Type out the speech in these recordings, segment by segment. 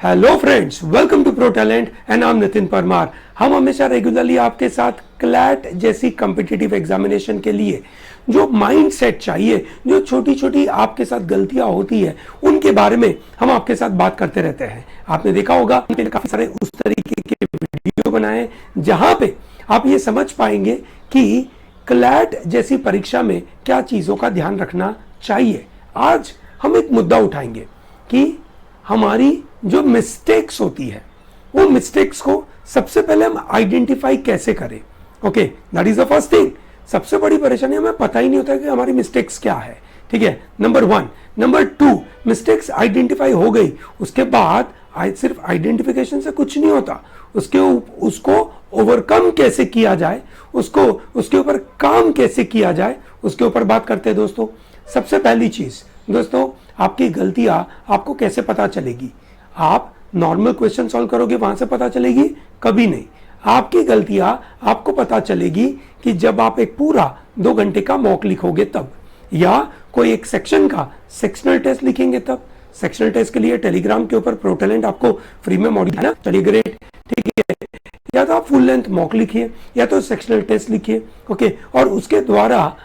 Hello friends, welcome to pro talent and I am Nitin Parmar. हम हमेशा regularly आपके साथ क्लैट जैसी कॉम्पिटिटिव एग्जामिनेशन के लिए जो माइंड सेट चाहिए, जो छोटी छोटी आपके साथ गलतियां होती है, उनके बारे में हम आपके साथ बात करते रहते हैं। आपने देखा होगा मैंने काफी सारे उस तरीके के वीडियो बनाए जहां पे आप ये समझ पाएंगे कि क्लैट जैसी परीक्षा में क्या चीजों का ध्यान रखना चाहिए। आज हम एक मुद्दा उठाएंगे कि हमारी जो मिस्टेक्स होती है, वो मिस्टेक्स को सबसे पहले हम आइडेंटिफाई कैसे करें। Okay, that is the first thing. सबसे बड़ी परेशानी हमें पता ही नहीं होता कि हमारी मिस्टेक्स क्या है। ठीक है, नंबर 1। नंबर 2, मिस्टेक्स आइडेंटिफाई हो गई, उसके बाद सिर्फ आइडेंटिफिकेशन से कुछ नहीं होता, उसको ओवरकम कैसे किया जाए, उसके ऊपर काम कैसे किया जाए, उसके ऊपर बात करते हैं दोस्तों। सबसे पहली चीज दोस्तों, आपकी गलतियां आपको कैसे पता चलेगी? आप नॉर्मल क्वेश्चन सॉल्व करोगे वहां से पता चलेगी? कभी नहीं। आपकी गलतियां आपको पता चलेगी कि जब आप एक पूरा 2 घंटे का मॉक लिखोगे तब, या कोई एक सेक्शन का सेक्शनल टेस्ट लिखेंगे तब। सेक्शनल टेस्ट के लिए टेलीग्राम के ऊपर प्रो टैलेंट आपको फ्री में मॉड्यूल है ना, चलिए ग्रेट। ठीक है, या तो आप फुल लेंथ मॉक लिखिए या तो सेक्शनल टेस्ट लिखिए। ओके, और उसके द्वारा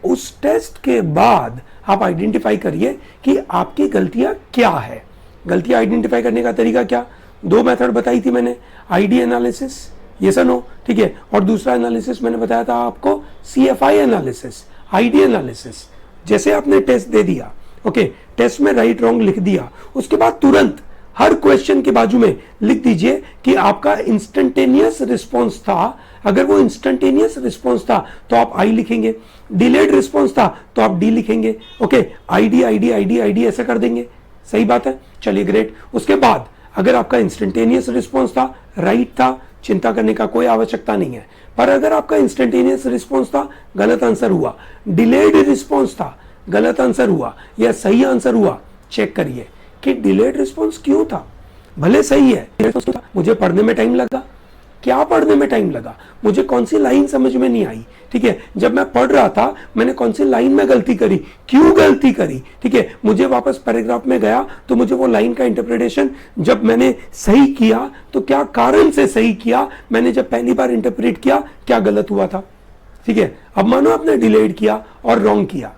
उस टेस्ट के बाद आप आइडेंटिफाई करिए कि आपकी गलतियां क्या है। गलतियां आइडेंटिफाई करने का तरीका क्या? 2 मेथड बताई थी मैंने, आईडी एनालिसिस, यस और नो। ठीक है, और दूसरा एनालिसिस मैंने बताया था आपको सीएफआई एनालिसिस, आईडी एनालिसिस। जैसे आपने टेस्ट दे दिया, ओके, टेस्ट में राइट रॉन्ग लिख दिया, उसके बाद तुरंत हर क्वेश्चन के बाजू में लिख दीजिए कि आपका इंस्टेंटेनियस रिस्पॉन्स था। अगर वो इंस्टेंटेनियस रिस्पॉन्स था तो आप आई लिखेंगे, डिलेड रिस्पॉन्स था तो आप डी लिखेंगे। Okay, ID ID ID ID ऐसे कर देंगे। सही बात है, चलिए ग्रेट। उसके बाद अगर आपका इंस्टेंटेनियस रिस्पॉन्स था, राइट था, चिंता करने का कोई आवश्यकता नहीं है। पर अगर आपका इंस्टेंटेनियस रिस्पॉन्स था, गलत आंसर हुआ। डिलेड रिस्पॉन्स था, गलत आंसर हुआ, या सही आंसर हुआ, चेक करिए कि डिलेड रिस्पॉन्स क्यों था। भले सही है, मुझे पढ़ने में टाइम लगा। क्या पढ़ने में टाइम लगा? मुझे कौन सी लाइन समझ में नहीं आई। ठीक है, जब मैं पढ़ रहा था मैंने कौन सी लाइन में गलती करी, क्यों गलती करी। ठीक है, मुझे वापस पैराग्राफ में गया तो मुझे वो लाइन का इंटरप्रिटेशन जब मैंने सही किया तो क्या कारण से सही किया, मैंने जब पहली बार इंटरप्रेट किया क्या गलत हुआ था। ठीक है, अब मानो आपने डिलेड किया और रॉन्ग किया,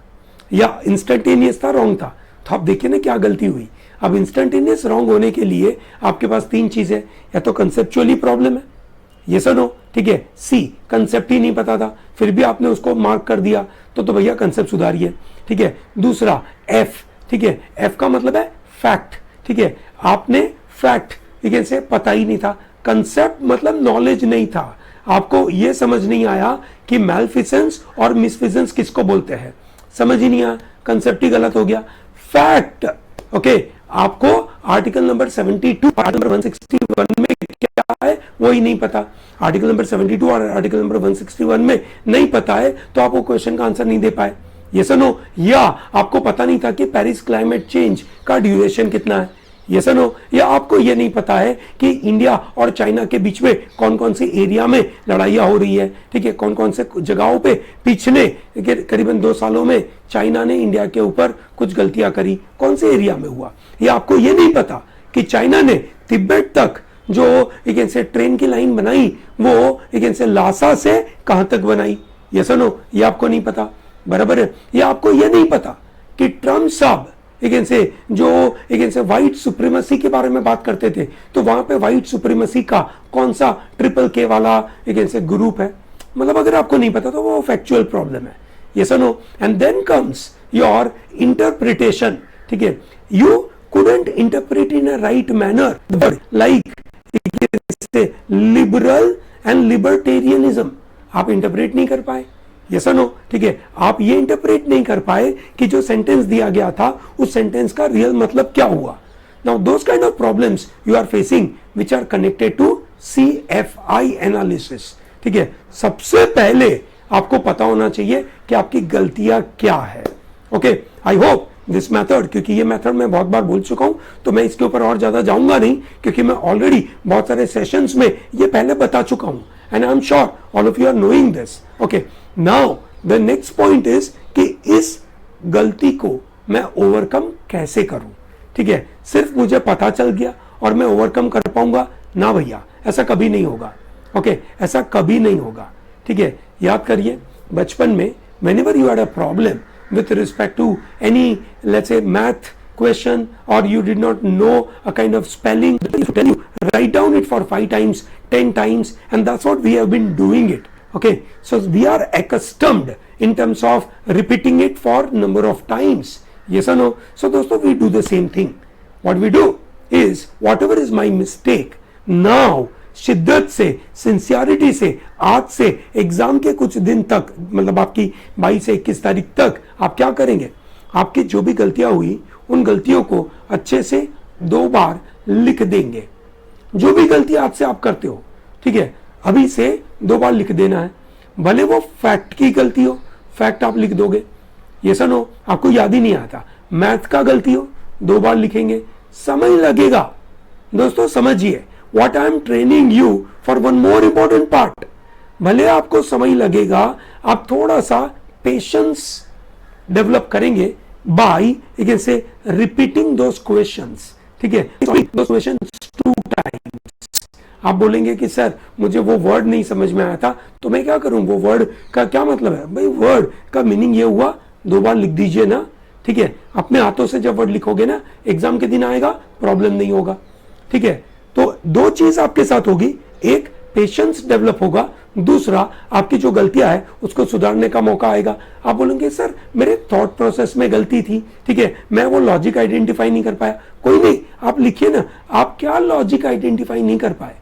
या इंस्टेंटेनियस था रॉन्ग था, तो आप देखिए ना क्या गलती हुई। अब इंस्टेंटेनियस रॉन्ग होने के लिए आपके पास 3 चीजें, या तो कंसेप्चुअली प्रॉब्लम है, यस और नो। ठीक है, सी कंसेप्ट ही नहीं पता था फिर भी आपने उसको मार्क कर दिया, तो भैया कंसेप्ट सुधारिए। ठीक है, दूसरा एफ। ठीक है, एफ का मतलब है फैक्ट। ठीक है, आपने फैक्ट ठीक है से पता ही नहीं था। कंसेप्ट मतलब नॉलेज नहीं था, आपको यह समझ नहीं आया कि मैलफिसेंस और मिसफिसेंस किसको बोलते हैं, समझ ही नहीं आया, कंसेप्ट ही गलत हो गया। फैक्ट, ओके, आपको आर्टिकल नंबर 72 आर्टिकल नंबर 161 में क्या है वो ही नहीं पता। आर्टिकल नंबर 72 और आर्टिकल नंबर 161 में नहीं पता है तो आप वो क्वेश्चन का आंसर नहीं दे पाए, यस और नो। या आपको पता नहीं था कि पेरिस क्लाइमेट चेंज का ड्यूरेशन कितना है, यस और नो। या आपको ये नहीं पता है कि इंडिया और चाइना के बीच में कौन कौन सी एरिया में लड़ाइयां हो रही है। ठीक है, कौन कौन से जगहों पे पिछले करीबन 2 सालों में चाइना ने इंडिया के ऊपर कुछ गलतियां करी, कौन से एरिया में हुआ। या आपको ये नहीं पता कि चाइना ने तिब्बत तक जो एक से ट्रेन की लाइन बनाई वो एक से लासा से कहां तक बनाई, यस और नो। ये आपको नहीं पता, बराबर है। या आपको ये नहीं पता कि ट्रम्प साहब एक से व्हाइट सुप्रीमेसी के बारे में बात करते थे, तो वहां पे व्हाइट सुप्रीमेसी का कौन सा ट्रिपल के वाला एक से ग्रुप है। मतलब अगर आपको नहीं पता तो वो फैक्चुअल प्रॉब्लम है, यस और no. And then comes your interpretation. ठीक है, you couldn't interpret in a right manner, like liberal and libertarianism, आप इंटरप्रेट नहीं कर पाए, यस और नो। ठीक है, आप ये इंटरप्रेट नहीं कर पाए कि जो सेंटेंस दिया गया था उस सेंटेंस का रियल मतलब क्या हुआ। Now those kind of problems you are facing which are connected to CFI analysis. ठीक है, सबसे पहले आपको पता होना चाहिए कि आपकी गलतियां क्या है। Okay, I hope this method, क्योंकि ये मेथड मैं बहुत बार बोल चुका हूं तो मैं इसके ऊपर और ज्यादा जाऊंगा नहीं, क्योंकि मैं ऑलरेडी बहुत सारे सेशंस में ये पहले बता चुका हूं and I am sure all of you are knowing this. Okay, now the next point is कि इस गलती को मैं ओवरकम कैसे करूं। ठीक है, सिर्फ मुझे पता चल गया और मैं ओवरकम कर पाऊंगा? ना भैया, ऐसा कभी नहीं होगा। ओके, ऐसा कभी नहीं होगा। ठीक है, याद करिए बचपन में whenever you had a problem with respect to any, let's say, math question, or you did not know a kind of spelling, I used to tell you, write down it for 5 times, 10 times, and that's what we have been doing it. Okay, so we are accustomed in terms of repeating it for number of times. Yes or no? So दोस्तों, we do the same thing. What we do is, whatever is my mistake, now शिद्दत से, sincerity से, आज से exam के कुछ दिन तक, मतलब आपकी 22 से 21 तारीख तक आप क्या करेंगे? आपकी जो भी गलतियां हुई उन गलतियों को अच्छे से 2 बार लिख देंगे। जो भी गलती आज से आप करते हो, ठीक है, अभी से 2 बार लिख देना है। भले वो फैक्ट की गलती हो, फैक्ट आप लिख दोगे। ये सुनो, आपको याद ही नहीं आता। मैथ का गलती हो, 2 बार लिखेंगे, समय लगेगा। दोस्तों समझिए, what I am training you for one more important part. भले आपको समय लगेगा, आप थोड़ा सा पेशेंस डेवलप करेंगे by, you can say, repeating those questions. ठीक है, those questions 2 times. आप बोलेंगे कि सर मुझे वो वर्ड नहीं समझ में आया था, तो मैं क्या करूं? वो वर्ड का क्या मतलब है? भाई वर्ड का मीनिंग ये हुआ, 2 बार लिख दीजिए ना। ठीक है, अपने हाथों से जब वर्ड लिखोगे ना, एग्जाम के दिन आएगा, प्रॉब्लम नहीं होगा। ठीक है, तो 2 चीज आपके साथ होगी, एक पेशेंस डेवलप होगा, दूसरा आपकी जो गलतियां है उसको सुधारने का मौका आएगा। आप बोलेंगे सर मेरे थॉट प्रोसेस में गलती थी, ठीक है, मैं वो लॉजिक आइडेंटिफाई नहीं कर पाया। कोई नहीं, आप लिखिए ना, आप क्या लॉजिक आइडेंटिफाई नहीं कर पाए।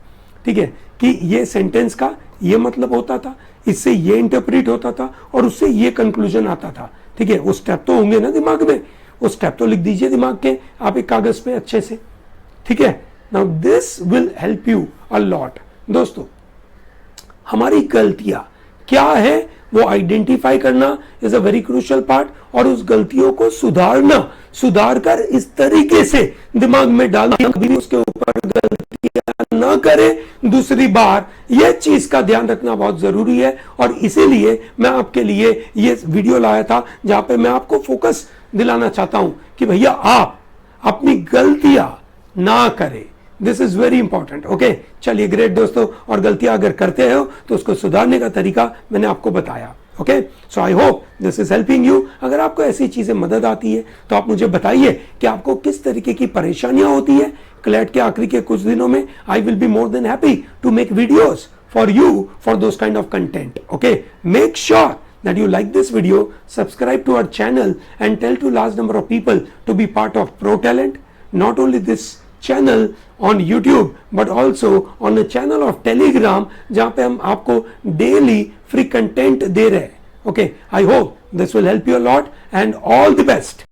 ठीक है, कि ये सेंटेंस का ये मतलब होता था, इससे ये इंटरप्रेट होता था, और उससे ये कंक्लूजन आता था। ठीक है, वो स्टेप तो होंगे ना दिमाग में, वो स्टेप तो लिख दीजिए दिमाग के आप एक कागज पे अच्छे से। ठीक है, now this will help you a lot. दोस्तों, हमारी गलतियां क्या है वो आइडेंटिफाई करना is a very crucial part, और उस गलतियों को सुधार कर इस तरीके से दिमाग में डालना, कभी भी उसके ऊपर गलतियां ना करें दूसरी बार। यह चीज का ध्यान रखना बहुत जरूरी है, और इसीलिए मैं आपके लिए ये वीडियो लाया था जहां पे मैं आपको फोकस दिलाना चाहता हूं कि भैया आप अपनी गलतियां ना करें। This is very important. Okay, चलिए ग्रेट दोस्तों, और गलतियां अगर करते हो तो उसको सुधारने का तरीका मैंने आपको बताया। Okay, so I hope this is helping you. अगर आपको ऐसी चीजें मदद आती है तो आप मुझे बताइए कि आपको किस तरीके की परेशानियां होती है क्लैट के आखिरी के कुछ दिनों में। I will be more than happy to make videos for you for those kind of content. Okay, make sure that you like this video, subscribe to our channel, and tell to large number of people to be part of Pro Talent. Not only this channel on YouTube but also on a channel of Telegram जहां पे हम आपको daily free content दे रहे हैं। Okay, I hope this will help you a lot, and all the best.